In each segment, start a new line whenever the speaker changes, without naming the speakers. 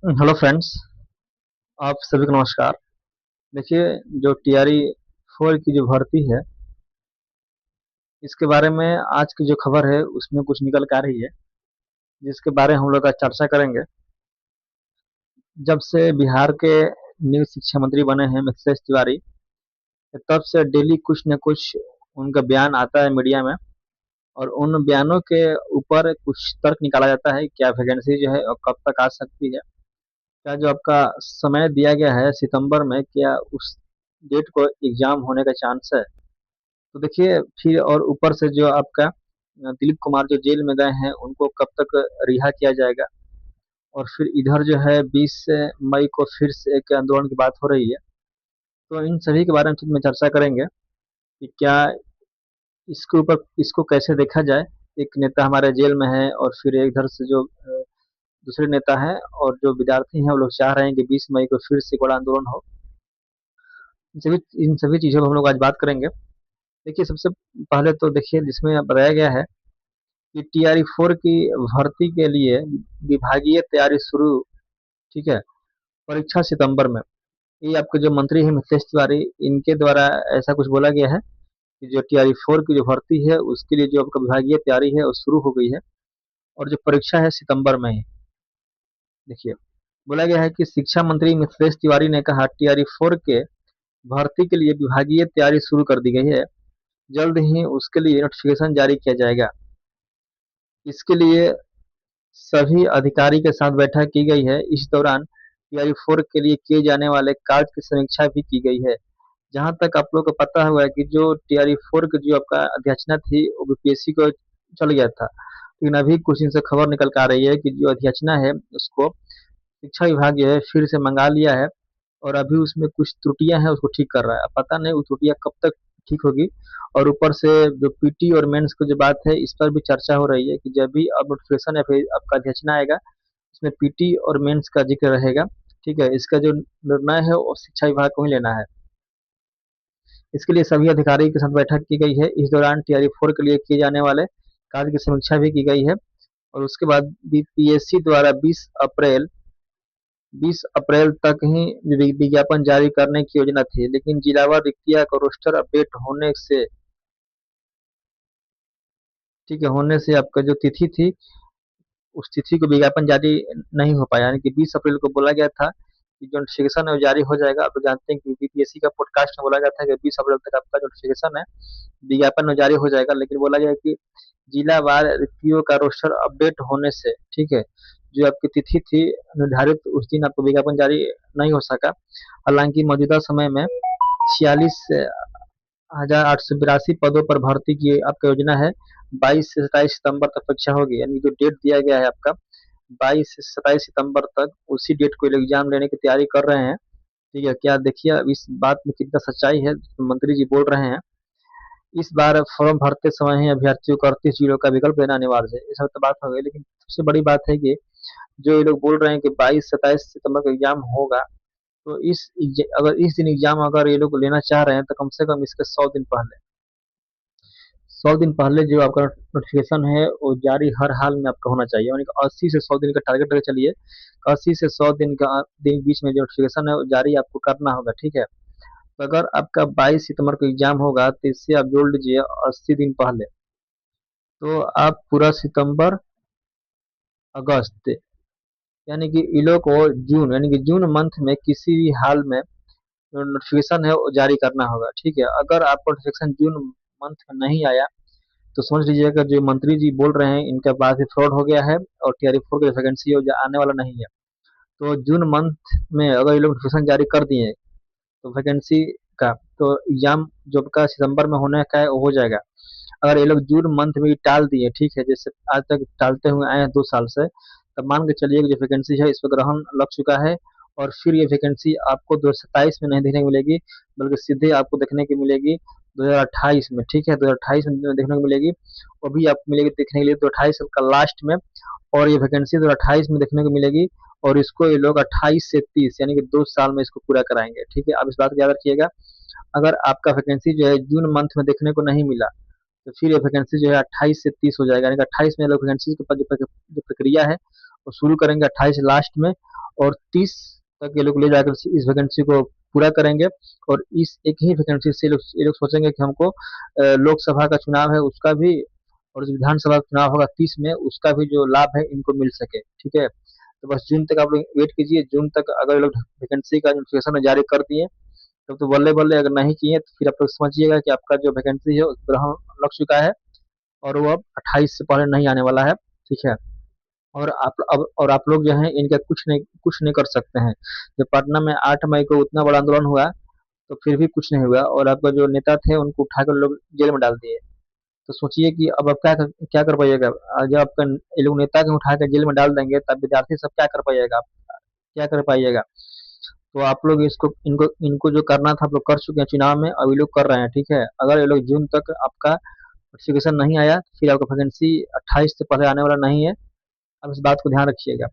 Hello friends. आप सभी को नमस्कार। देखिए, जो टीआरई 4 की जो भर्ती है, इसके बारे में आज की जो खबर है उसमें कुछ निकल के आ रही है, जिसके बारे में हम लोग आज चर्चा करेंगे। जब से बिहार के नए शिक्षा मंत्री बने हैं मिथिलेश तिवारी, तब से डेली कुछ न कुछ उनका बयान आता है मीडिया में। और उन बयानों के ऊपर कुछ तर्क निकाला जाता है, क्या वैकेंसी जो है और कब तक आ सकती है। क्या जो आपका समय दिया गया है सितंबर में, क्या उस डेट को एग्जाम होने का चांस है। तो देखिए, फिर और ऊपर से जो आपका दिलीप कुमार जो जेल में गए हैं, उनको कब तक रिहा किया जाएगा। और फिर इधर जो है 20 मई को फिर से एक आंदोलन की बात हो रही है। तो इन सभी के बारे में चर्चा करेंगे कि क्या इसके ऊपर इसको कैसे देखा जाए। एक नेता हमारे जेल में है और फिर एक इधर से जो दूसरे नेता हैं और जो विद्यार्थी हैं, वो लोग चाह रहे हैं कि 20 मई को फिर से बड़ा आंदोलन हो। इन सभी चीजों पर हम लोग आज बात करेंगे। देखिए, सबसे पहले तो देखिए, जिसमें बताया गया है कि टीआरई 4 की भर्ती के लिए विभागीय तैयारी शुरू। ठीक है। परीक्षा सितंबर में। ये आपके जो मंत्री हैं मिथिलेश तिवारी, इनके द्वारा ऐसा कुछ बोला गया है कि जो टीआरई 4 की जो भर्ती है उसके लिए जो आपका विभागीय तैयारी है वो शुरू हो गई है। और जो परीक्षा है सितंबर में ही। देखिए, बोला गया है कि शिक्षा मंत्री मिथिलेश तिवारी ने कहा, टीआरई 4 के भर्ती के लिए विभागीय तैयारी शुरू कर दी गई है। जल्द ही उसके लिए नोटिफिकेशन जारी किया जाएगा। इसके लिए सभी अधिकारी के साथ बैठक की गई है। इस दौरान टीआरई 4 के लिए किए जाने वाले कार्य की समीक्षा भी की गई है। जहां तक आप लोग को पता हुआ है कि जो टीआरई 4 की जो आपका अध्यक्षना थी वो बीपीएससी को चल गया था, लेकिन अभी कुछ दिन से खबर निकल कर आ रही है कि जो अध्यक्षना है उसको शिक्षा विभाग जो है फिर से मंगा लिया है। और अभी उसमें कुछ त्रुटियां हैं, उसको ठीक कर रहा है। अब पता नहीं वो त्रुटियां कब तक ठीक होगी। और ऊपर से जो पीटी और मेंस की जो बात है, इस पर भी चर्चा हो रही है कि जब भी अब नोटिफिकेशन या फिर आपका अध्यक्षना आएगा, इसमें पीटी और मेंस का जिक्र रहेगा। ठीक है, इसका जो निर्णय है वो शिक्षा विभाग को ही लेना है। इसके लिए सभी अधिकारी के साथ बैठक की गई है। इस दौरान टीआरई 4 के लिए किए जाने वाले कार्य की समीक्षा भी की गई है। और उसके बाद बीपीएससी द्वारा 20 अप्रैल तक ही विज्ञापन जारी करने की योजना थी, लेकिन जिलावार रिक्तियां का रोस्टर अपडेट होने से आपका जो तिथि थी, उस तिथि को विज्ञापन जारी नहीं हो पाया। यानी कि 20 अप्रैल को बोला गया था कि जो नोटिफिकेशन है वो जारी हो जाएगा। आप जानते हैं कि बीपीएससी का पॉडकास्ट में बोला गया था कि 20 अप्रैल तक आपका जो नोटिफिकेशन है विज्ञापन में जारी हो जाएगा, लेकिन बोला गया कि जिलावार रिक्तियों का रोस्टर अपडेट होने से, ठीक है, जो आपकी तिथि थी निर्धारित, उस दिन आपको विज्ञापन जारी नहीं हो सका। हालांकि मौजूदा समय में 46,882 पदों पर भर्ती की आपका योजना है। 22 से 27 सितंबर तक परीक्षा होगी। यानी जो डेट दिया गया है आपका 22 से 27 सितंबर तक, उसी डेट को एग्जाम लेने की तैयारी कर रहे हैं। ठीक है, क्या देखिए अब इस बात में कितना सच्चाई है। मंत्री जी बोल रहे हैं, इस बार फॉर्म भरते समय ही अभ्यर्थियों को 38 जिलों का विकल्प देना अनिवार्य है। ये सब तो बात हो गई, लेकिन सबसे बड़ी बात है कि जो ये लोग बोल रहे हैं कि 22 27 सितंबर को एग्जाम होगा, तो अगर इस दिन एग्जाम अगर ये लोग लेना चाह रहे हैं तो कम से कम इसके 100 दिन पहले जो आपका नोटिफिकेशन है वो जारी हर हाल में आपका होना चाहिए। यानी कि 80 से 100 दिन का टारगेट लेकर चलिए। 80 से 100 दिन का दिन बीच में जो नोटिफिकेशन है वो जारी आपको करना होगा। ठीक है। तो अगर आपका 22 सितंबर को एग्जाम होगा तो इससे आप जोड़ लीजिए 80 दिन पहले। तो आप पूरा सितंबर, अगस्त, यानी कि इन लोग को जून, यानी कि जून मंथ में किसी भी हाल में जो नोटिफिकेशन है वो जारी करना होगा। ठीक है, अगर आपका नोटिफिकेशन जून मंथ में नहीं आया तो समझ लीजिएगा जो मंत्री जी बोल रहे हैं इनका बात ही फ्रॉड हो गया है और टीआरई 4 की वैकेंसी आने वाला नहीं है। तो जून मंथ में अगर ये लोग नोटिफिकेशन जारी कर दिए तो वैकेंसी का तो एग्जाम जो आपका सितंबर में होने का है वो हो जाएगा। अगर ये लोग जून मंथ में ही टाल दिए, ठीक है, जैसे आज तक टालते हुए आए हैं 2 साल से, तब मान के चलिए कि जो वैकेंसी है इस पर ग्रहण लग चुका है। और फिर ये वैकेंसी आपको 2027 में नहीं देखने को मिलेगी, बल्कि सीधे आपको देखने की मिलेगी 2028 में। ठीक है, 2028 में देखने को मिलेगी। वो भी आपको मिलेगी देखने के लिए 2028 का लास्ट में। और ये वैकेंसी 2028 में देखने को मिलेगी। और इसको ये लोग 28 से 30 यानी कि 2 साल में इसको पूरा कराएंगे। ठीक है, आप इस बात को याद रखिएगा। अगर आपका वैकेंसी जो है जून मंथ में देखने को नहीं मिला तो फिर ये वैकेंसी जो है 28 से 30 हो जाएगा। यानी कि 28 में लोग वैकेंसी की जो प्रक्रिया है वो शुरू करेंगे 28 लास्ट में। और 30 तक ये लोग ले जाकर इस वैकेंसी को पूरा करेंगे। और इस एक ही वैकेंसी से ये लोग सोचेंगे कि हमको लोकसभा का चुनाव है उसका भी, और जो विधानसभा का चुनाव होगा 30 में उसका भी जो लाभ है इनको मिल सके। ठीक है, तो बस जून तक आप लोग वेट कीजिए। जून तक अगर ये लोग वैकेंसी का नोटिफिकेशन जारी कर दिए तब तो बल्ले बल्ले, अगर नहीं किए तो फिर आप लोग समझिएगा कि आपका जो वैकेंसी है उस ग्रहण लग चुका है और वो अब 28 से पहले नहीं आने वाला है। ठीक है, और आप लोग जो है इनका कुछ नहीं कर सकते हैं। जब पटना में 8 मई को उतना बड़ा आंदोलन हुआ तो फिर भी कुछ नहीं हुआ, और आपका जो नेता थे उनको उठाकर लोग जेल में डाल दिए। तो सोचिए कि अब आप क्या कर पाइएगा। जब आपका ये लोग नेता को उठा कर जेल में डाल देंगे तब विद्यार्थी सब क्या कर पाइएगा आप, क्या कर पाइएगा। तो आप लोग इसको इनको इनको जो करना था आप लोग कर चुके हैं चुनाव में, अब ये लोग कर रहे हैं। ठीक है, अगर ये लोग जून तक आपका नोटिफिकेशन नहीं आया तो फिर आपका वैकेंसी 28 से पहले आने वाला नहीं है। आप इस बात को ध्यान रखिएगा।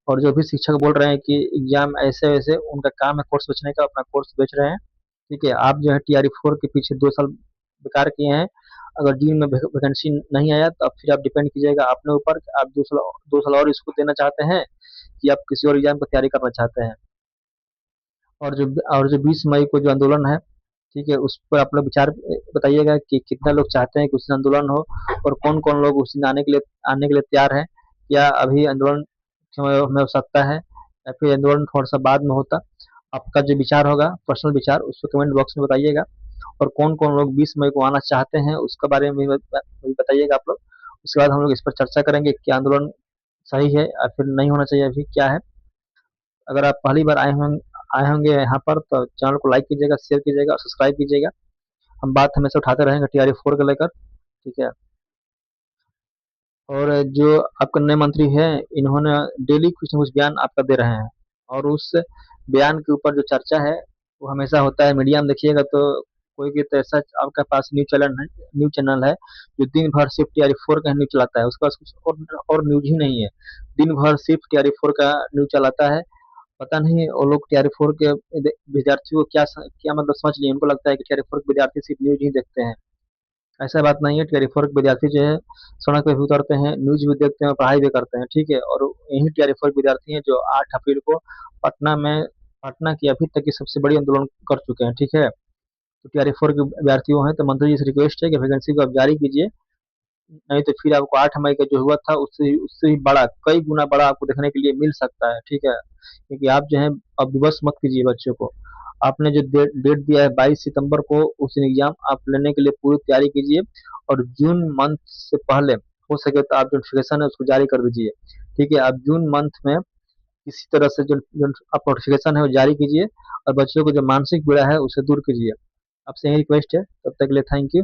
और जो भी शिक्षक बोल रहे हैं कि एग्जाम ऐसे वैसे, उनका काम है कोर्स बेचने का, अपना कोर्स बेच रहे हैं। ठीक है, आप जो है टीआरई 4 के पीछे 2 साल बेकार किए हैं। अगर जून में वैकेंसी नहीं आया तो अब फिर आप डिपेंड कीजिएगा अपने ऊपर कि आप 2 साल और इसको देना चाहते हैं कि आप किसी और एग्जाम की तैयारी करना चाहते हैं। और जो 20 मई को जो आंदोलन है, ठीक है, उस पर आप लोग विचार बताइएगा कि कितना लोग चाहते हैं कि उस दिन आंदोलन हो, और कौन कौन लोग उस दिन आने के लिए तैयार है। या अभी आंदोलन में हो सकता है या फिर आंदोलन थोड़ा सा बाद में होता। आपका जो विचार होगा पर्सनल विचार उसको कमेंट बॉक्स में बताइएगा। और कौन कौन लोग 20 मई को आना चाहते हैं उसके बारे में भी बताइएगा आप लोग। उसके बाद हम लोग इस पर चर्चा करेंगे कि आंदोलन सही है या फिर नहीं होना चाहिए, अभी क्या है। अगर आप पहली बार आए होंगे यहाँ पर तो चैनल को लाइक कीजिएगा, शेयर कीजिएगा और सब्सक्राइब कीजिएगा। हम बात हमेशा उठाते रहेंगे टीआरई 4 को लेकर। ठीक है, और जो आपके नए मंत्री हैं इन्होंने डेली कुछ न कुछ बयान आपका दे रहे हैं, और उस बयान के ऊपर जो चर्चा है वो हमेशा होता है। मीडिया में देखिएगा तो कोई भी तो ऐसा आपके पास न्यूज चैनल है जो दिन भर सिर्फ टीआरई 4 का न्यूज चलाता है, उसके पास कुछ और न्यूज ही नहीं है। दिन भर सिर्फ टीआरई 4 का न्यूज चलाता है। पता नहीं वो लोग टीआरई 4 के विद्यार्थियों को क्या मतलब समझ लिए, उनको लगता है कि टीआरई 4 के विद्यार्थी सिर्फ न्यूज ही देखते हैं। ऐसा बात नहीं है, टीआरई 4 के विद्यार्थी जो है सड़क पे भी उतरते हैं, न्यूज भी देखते हैं और पढ़ाई भी करते हैं। ठीक है, और यही टीआरई 4 के विद्यार्थी हैं जो 8 अप्रैल को पटना में पटना की अभी तक की सबसे बड़ी आंदोलन कर चुके हैं। ठीक है, तो टीआरई 4 के विद्यार्थियों हैं तो मंत्री जी से रिक्वेस्ट है कि वैकेंसी को आप जारी कीजिए, नहीं तो फिर आपको 8 मई का जो हुआ था उससे भी बड़ा, कई गुना बड़ा आपको देखने के लिए मिल सकता है। ठीक है, क्योंकि आप जो है अब विवश मत कीजिए बच्चों को। आपने जो डेट दिया है 22 सितंबर को, उस दिन एग्जाम आप लेने के लिए पूरी तैयारी कीजिए। और जून मंथ से पहले हो सके तो आप जो नोटिफिकेशन है उसको जारी कर दीजिए। ठीक है, आप जून मंथ में किसी तरह से जो आप नोटिफिकेशन है वो जारी कीजिए, और बच्चों को जो मानसिक पीड़ा है उसे दूर कीजिए। आपसे यही रिक्वेस्ट है, तब तक के लिए थैंक यू।